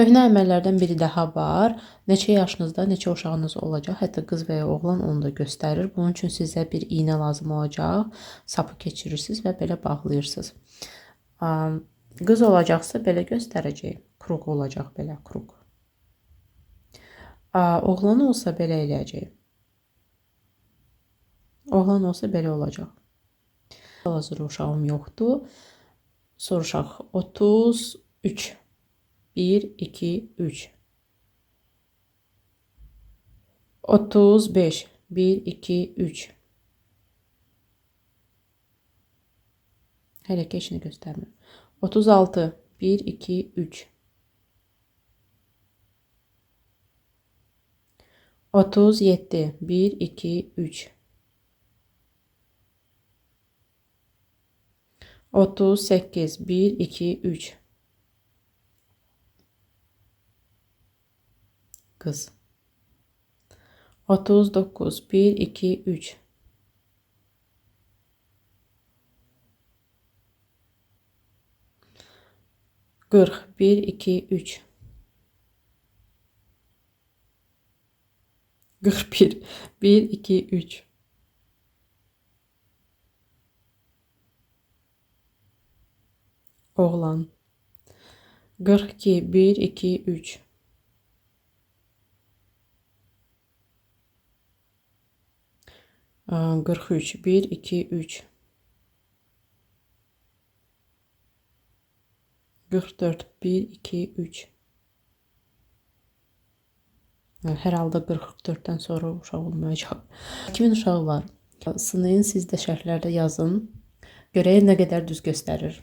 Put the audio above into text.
Köhnə əməllərdən biri daha var. Neçə yaşınızda neçə uşağınız olacaq, hətta qız və ya oğlan onu da göstərir. Bunun üçün sizə bir iynə lazım olacaq. Sapı keçirirsiniz və belə bağlayırsınız. Qız olacaqsa belə göstərəcək. Kruq olacaq belə, kruq. Oğlan olsa belə eləyəcək. Oğlan olsa belə olacaq. Hazır uşağım yoxdur. Soruşaq 33. 1, 2, 3. 35. 1, 2, 3. Hələ keçini göstərmir. 36. 1, 2, 3. 37. 1, 2, 3. 38. 1, 2, 3. Qız. 39. 1, 2, 3. 40. 1, 2, 3. 41. 1, 2, 3. Oğlan. 42. 1, 2, 3. 43. 1, 2, 3. 44. 1, 2, 3. Hər halda 44-dən sonra uşaq olmayacaq. Kimin uşağı var? Sınayın, siz də şərhlərdə yazın. Görək nə qədər düz göstərir.